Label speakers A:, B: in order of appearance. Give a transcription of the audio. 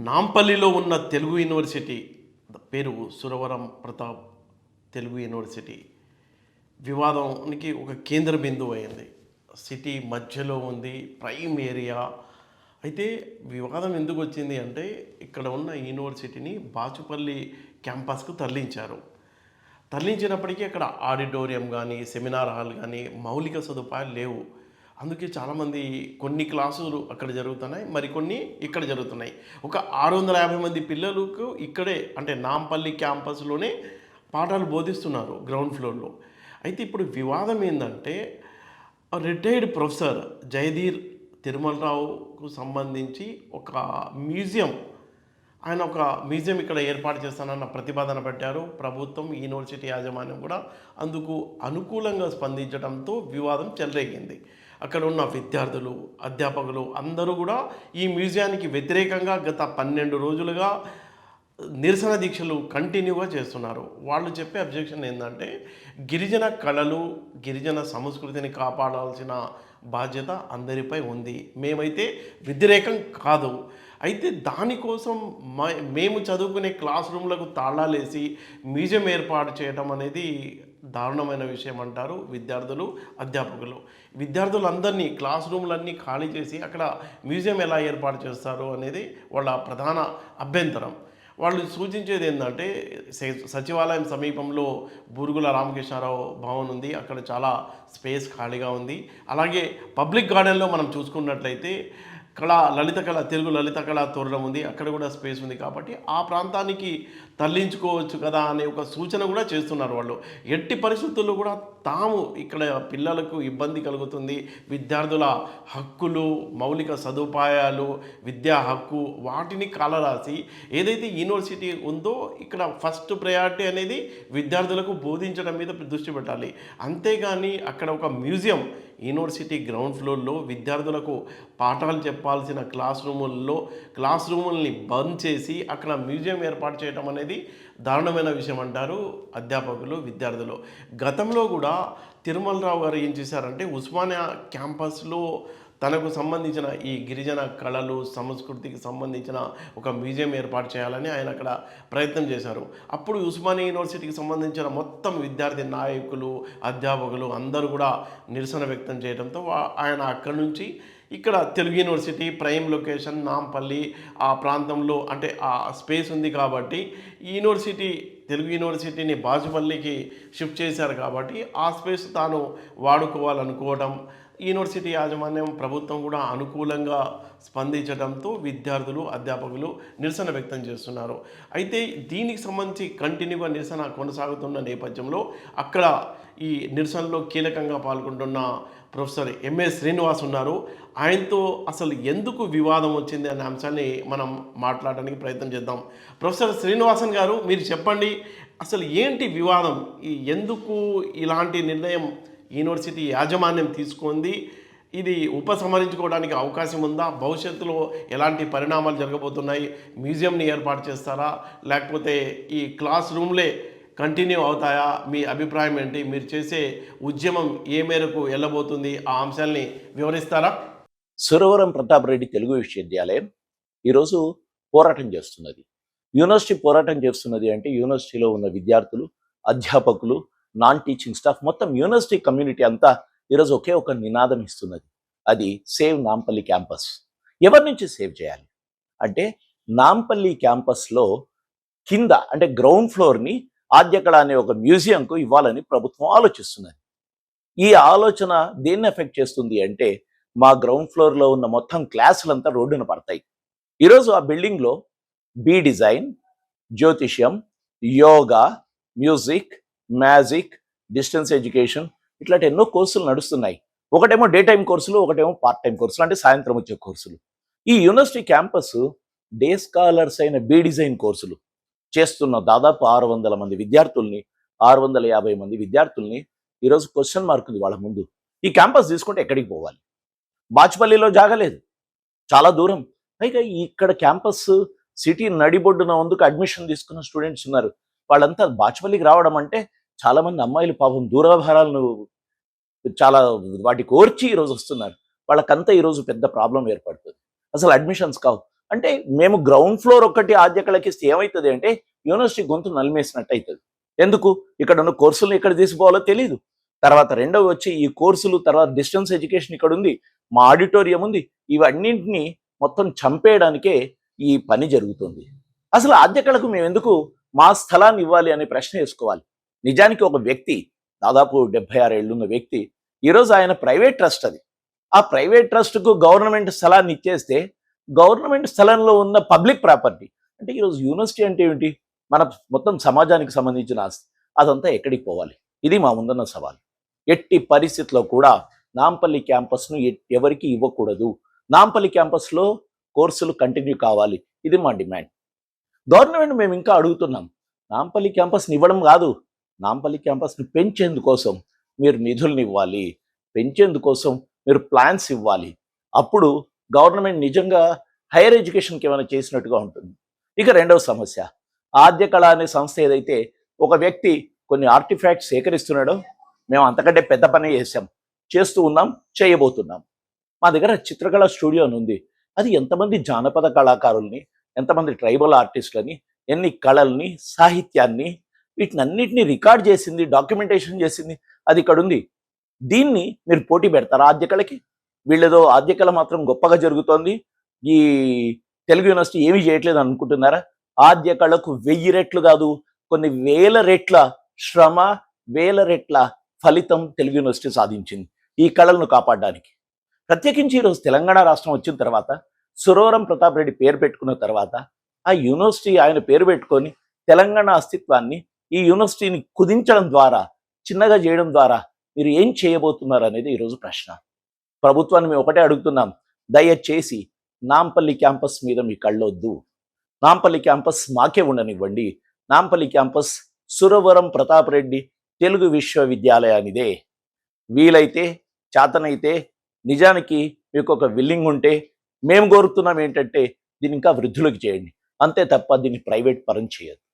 A: నాంపల్లిలో ఉన్న తెలుగు యూనివర్సిటీ పేరు సురవరం ప్రతాప్ తెలుగు యూనివర్సిటీ వివాదానికి ఒక కేంద్ర బిందువు అయింది. సిటీ మధ్యలో ఉంది, ప్రైమ్ ఏరియా. అయితే వివాదం ఎందుకు వచ్చింది అంటే ఇక్కడ ఉన్న యూనివర్సిటీని బాచుపల్లి క్యాంపస్కు తరలించారు. తరలించినప్పటికీ అక్కడ ఆడిటోరియం కానీ సెమినార్ హాల్ కానీ మౌలిక సదుపాయాలు లేవు. అందుకే చాలామంది కొన్ని క్లాసులు అక్కడ జరుగుతున్నాయి, మరికొన్ని ఇక్కడ జరుగుతున్నాయి. ఒక 650 మంది పిల్లలకు ఇక్కడే అంటే నాంపల్లి క్యాంపస్లోనే పాఠాలు బోధిస్తున్నారు గ్రౌండ్ ఫ్లోర్లో. అయితే ఇప్పుడు వివాదం ఏంటంటే రిటైర్డ్ ప్రొఫెసర్ జయధీర్ తిరుమలరావుకు సంబంధించి ఒక మ్యూజియం ఆయన ఒక మ్యూజియం ఇక్కడ ఏర్పాటు చేస్తానన్న ప్రతిపాదన పెట్టారు. ప్రభుత్వం యూనివర్సిటీ యాజమాన్యం కూడా అందుకు అనుకూలంగా స్పందించడంతో వివాదం చెలరేగింది. అక్కడ ఉన్న విద్యార్థులు, అధ్యాపకులు అందరూ కూడా ఈ మ్యూజియానికి వ్యతిరేకంగా గత 12 రోజులుగా నిరసన దీక్షలు కంటిన్యూగా చేస్తున్నారు. వాళ్ళు చెప్పే అబ్జెక్షన్ ఏంటంటే గిరిజన కళలు, గిరిజన సంస్కృతిని కాపాడాల్సిన బాధ్యత అందరిపై ఉంది, మేమైతే వ్యతిరేకం కాదు. అయితే దానికోసం మేము చదువుకునే క్లాస్ రూమ్లకు తాళాలేసి మ్యూజియం ఏర్పాటు చేయడం అనేది దారుణమైన విషయం అంటారు విద్యార్థులు, అధ్యాపకులు. విద్యార్థులందరినీ క్లాస్ రూమ్లన్నీ ఖాళీ చేసి అక్కడ మ్యూజియం ఎలా ఏర్పాటు చేస్తారు అనేది వాళ్ళ ప్రధాన అభ్యంతరం. వాళ్ళు సూచించేది ఏంటంటే సచివాలయం సమీపంలో బూరుగుల రామకృష్ణారావు భవన్ ఉంది, అక్కడ చాలా స్పేస్ ఖాళీగా ఉంది. అలాగే పబ్లిక్ గార్డెన్లో మనం చూసుకున్నట్లయితే తెలుగు లలిత కళా తోరణం ఉంది, అక్కడ కూడా స్పేస్ ఉంది. కాబట్టి ఆ ప్రాంతానికి తరలించుకోవచ్చు కదా అనే ఒక సూచన కూడా చేస్తున్నారు వాళ్ళు. ఎట్టి పరిస్థితుల్లో కూడా తాము ఇక్కడ పిల్లలకు ఇబ్బంది కలుగుతుంది, విద్యార్థుల హక్కులు, మౌలిక సదుపాయాలు, విద్యా హక్కు వాటిని కాలరాసి ఏదైతే యూనివర్సిటీ ఉందో ఇక్కడ ఫస్ట్ ప్రయారిటీ అనేది విద్యార్థులకు బోధించడం మీద దృష్టి పెట్టాలి. అంతేగాని అక్కడ ఒక మ్యూజియం యూనివర్సిటీ గ్రౌండ్ ఫ్లోర్లో విద్యార్థులకు పాఠాలు చెప్పాల్సిన క్లాస్ రూముల్ని బంద్ చేసి అక్కడ మ్యూజియం ఏర్పాటు చేయడం అనేది దారుణమైన విషయం అంటారు అధ్యాపకులు, విద్యార్థులు. గతంలో కూడా తిరుమలరావు గారు ఏం చేశారంటే ఉస్మానియా క్యాంపస్లో తనకు సంబంధించిన ఈ గిరిజన కళలు, సంస్కృతికి సంబంధించిన ఒక మ్యూజియం ఏర్పాటు చేయాలని ఆయన అక్కడ ప్రయత్నం చేశారు. అప్పుడు ఉస్మానియా యూనివర్సిటీకి సంబంధించిన మొత్తం విద్యార్థి నాయకులు, అధ్యాపకులు అందరూ కూడా నిరసన వ్యక్తం చేయడంతో ఆయన అక్కడి నుంచి ఇక్కడ Telugu university prime location Nampally ఆ ప్రాంతంలో అంటే ఆ స్పేస్ ఉంది కాబట్టి తెలుగు యూనివర్సిటీని బాచుపల్లికి షిఫ్ట్ చేశారు కాబట్టి ఆ స్పేస్ తాను వాడుకోవాలనుకోవడం, యూనివర్సిటీ యాజమాన్యం ప్రభుత్వం కూడా అనుకూలంగా స్పందించడంతో విద్యార్థులు, అధ్యాపకులు నిరసన వ్యక్తం చేస్తున్నారు. అయితే దీనికి సంబంధించి కంటిన్యూగా నిరసన కొనసాగుతున్న నేపథ్యంలో అక్కడ ఈ నిరసనలో కీలకంగా పాల్గొంటున్న ప్రొఫెసర్ ఎంఏ శ్రీనివాస్ ఉన్నారు. ఆయనతో అసలు ఎందుకు వివాదం వచ్చింది అనే అంశాన్ని మనం మాట్లాడడానికి ప్రయత్నం చేద్దాం. ప్రొఫెసర్ శ్రీనివాసన్ గారు, మీరు చెప్పండి, అసలు ఏంటి వివాదం? ఎందుకు ఇలాంటి నిర్ణయం యూనివర్సిటీ యాజమాన్యం తీసుకుంది? ఇది ఉపసంహరించుకోవడానికి అవకాశం ఉందా? భవిష్యత్తులో ఎలాంటి పరిణామాలు జరగబోతున్నాయి? మ్యూజియంని ఏర్పాటు చేస్తారా, లేకపోతే ఈ క్లాస్ రూమ్లే కంటిన్యూ అవుతాయా? మీ అభిప్రాయం ఏంటి? మీరు చేసే ఉద్యమం ఏ మేరకు వెళ్ళబోతుంది? ఆ అంశాలని వివరిస్తారా?
B: సురవరం ప్రతాప్ రెడ్డి తెలుగు విశ్వవిద్యాలయం ఈరోజు పోరాటం చేస్తున్నది. యూనివర్సిటీ పోరాటం చేస్తున్నది అంటే యూనివర్సిటీలో ఉన్న విద్యార్థులు, అధ్యాపకులు, నాన్ టీచింగ్ స్టాఫ్, మొత్తం యూనివర్సిటీ కమ్యూనిటీ అంతా ఈరోజు ఒకే ఒక నినాదం ఇస్తున్నది. అది సేవ్ నాంపల్లి క్యాంపస్. ఎవరి నుంచి సేవ్ చేయాలి అంటే నాంపల్లి క్యాంపస్లో కింద అంటే గ్రౌండ్ ఫ్లోర్ని ఆద్యకళ అనే ఒక మ్యూజియంకు ఇవ్వాలని ప్రభుత్వం ఆలోచిస్తున్నది. ఈ ఆలోచన దేన్ని ఎఫెక్ట్ చేస్తుంది అంటే మా గ్రౌండ్ ఫ్లోర్లో ఉన్న మొత్తం క్లాసులంతా రోడ్డున పడతాయి. ఈరోజు ఆ బిల్డింగ్లో బీ డిజైన్, జ్యోతిష్యం, yoga, music, magic, distance education ఇట్లాంటి ఎన్నో కోర్సులు నడుస్తున్నాయి. ఒకటేమో డే టైం కోర్సులు, ఒకటేమో పార్ట్ టైం కోర్సులు అంటే సాయంత్రం వచ్చే కోర్సులు. ఈ యూనివర్సిటీ క్యాంపస్ డే స్కాలర్స్ అయిన బీ డిజైన్ కోర్సులు చేస్తున్న దాదాపు 600 మంది విద్యార్థుల్ని, 650 మంది విద్యార్థుల్ని ఈరోజు క్వశ్చన్ మార్క్ ఉంది వాళ్ళ ముందు. ఈ క్యాంపస్ తీసుకుంటే ఎక్కడికి పోవాలి? బాచుపల్లిలో జాగలేదు, చాలా దూరం. పైగా ఇక్కడ క్యాంపస్ సిటీ నడిబొడ్డున అందుకు అడ్మిషన్ తీసుకున్న స్టూడెంట్స్ ఉన్నారు. వాళ్ళంతా బాచుపల్లికి రావడం అంటే చాలామంది అమ్మాయిలు పాపం దూరాభారాలను చాలా వాటికి ఓర్చి ఈరోజు వస్తున్నారు. వాళ్ళకంతా ఈరోజు పెద్ద ప్రాబ్లం ఏర్పడుతుంది. అసలు అడ్మిషన్స్ కావు. అంటే మేము గ్రౌండ్ ఫ్లోర్ ఒక్కటి ఆద్య కళకి ఇస్తే ఏమవుతుంది అంటే యూనివర్సిటీ గొంతు నలిమేసినట్టు అవుతుంది. ఎందుకు? ఇక్కడ ఉన్న కోర్సులు ఎక్కడ తీసుకోవాలో తెలియదు. తర్వాత రెండవ వచ్చి ఈ కోర్సులు, తర్వాత డిస్టెన్స్ ఎడ్యుకేషన్ ఇక్కడ ఉంది, మా ఆడిటోరియం ఉంది, ఇవన్నింటినీ మొత్తం చంపేయడానికే ఈ పని జరుగుతుంది. అసలు ఆద్య కళకు మేము ఎందుకు మా స్థలాన్ని ఇవ్వాలి అనే ప్రశ్న వేసుకోవాలి. నిజానికి ఒక వ్యక్తి దాదాపు 76 ఏళ్ళున్న వ్యక్తి, ఈరోజు ఆయన ప్రైవేట్ ట్రస్ట్ అది. ఆ ప్రైవేట్ ట్రస్ట్కు గవర్నమెంట్ స్థలాన్ని ఇచ్చేస్తే గవర్నమెంట్ స్థలంలో ఉన్న పబ్లిక్ ప్రాపర్టీ అంటే ఈరోజు యూనివర్సిటీ అంటే ఏమిటి? మన మొత్తం సమాజానికి సంబంధించిన ఆస్తి, అదంతా ఎక్కడికి పోవాలి? ఇది మా ముందున్న సవాల్. ఎట్టి పరిస్థితుల్లో కూడా నాంపల్లి క్యాంపస్ను ఎవరికి ఇవ్వకూడదు. నాంపల్లి క్యాంపస్లో కోర్సులు కంటిన్యూ కావాలి, ఇది మా డిమాండ్. గవర్నమెంట్ మేము ఇంకా అడుగుతున్నాం, నాంపల్లి క్యాంపస్ని ఇవ్వడం కాదు, నాంపల్లి క్యాంపస్ని పెంచేందుకోసం మీరు నిధులను ఇవ్వాలి, పెంచేందుకోసం మీరు ప్లాన్స్ ఇవ్వాలి. అప్పుడు గవర్నమెంట్ నిజంగా హైయర్ ఎడ్యుకేషన్కి ఏమైనా చేసినట్టుగా ఉంటుంది. ఇక రెండవ సమస్య, ఆద్య కళ అనే సంస్థ ఏదైతే ఒక వ్యక్తి కొన్ని ఆర్టిఫాక్ట్స్ సేకరిస్తున్నాడో, మేము అంతకంటే పెద్ద పని చేస్తూ ఉన్నాం, చేయబోతున్నాం. మా దగ్గర చిత్రకళ స్టూడియో అని ఉంది. అది ఎంతమంది జానపద కళాకారుల్ని, ఎంతమంది ట్రైబల్ ఆర్టిస్టులని, ఎన్ని కళల్ని, సాహిత్యాన్ని, వీటినన్నిటిని రికార్డ్ చేసింది, డాక్యుమెంటేషన్ చేసింది, అది ఇక్కడ ఉంది. దీన్ని మీరు పోటీ పెడతారా ఆద్య కళకి? వీళ్ళేదో ఆద్య కళ మాత్రం గొప్పగా జరుగుతోంది, ఈ తెలుగు యూనివర్సిటీ ఏమీ చేయట్లేదు అనుకుంటున్నారా? ఆద్య కళకు 1000 రెట్లు కాదు, కొన్ని 1000 రెట్ల శ్రమ, 1000 రెట్ల ఫలితం తెలుగు యూనివర్సిటీ సాధించింది ఈ కళలను కాపాడడానికి. ప్రత్యేకించి ఈరోజు తెలంగాణ రాష్ట్రం వచ్చిన తర్వాత, సురవరం ప్రతాప్ రెడ్డి పేరు పెట్టుకున్న తర్వాత, ఆ యూనివర్సిటీ ఆయన పేరు పెట్టుకొని తెలంగాణ అస్తిత్వాన్ని, ఈ యూనివర్సిటీని కుదించడం ద్వారా, చిన్నగా చేయడం ద్వారా మీరు ఏం చేయబోతున్నారు అనేది ఈరోజు ప్రశ్న. ప్రభుత్వాన్ని మేము ఒకటే అడుగుతున్నాం, దయచేసి నాంపల్లి క్యాంపస్ మీద మీ కళ్ళొద్దు. నాంపల్లి క్యాంపస్ మాకే ఉండనివ్వండి. నాంపల్లి క్యాంపస్ సురవరం ప్రతాప్ రెడ్డి తెలుగు విశ్వవిద్యాలయానిదే. వీలైతే, చేతనైతే, నిజానికి మీకు ఒక విల్లింగ్ ఉంటే, మేము కోరుతున్నాం ఏంటంటే దీన్ని ఇంకా వృద్ధులకు చేయండి, అంతే తప్ప దీన్ని ప్రైవేట్ పరం చేయొద్దు.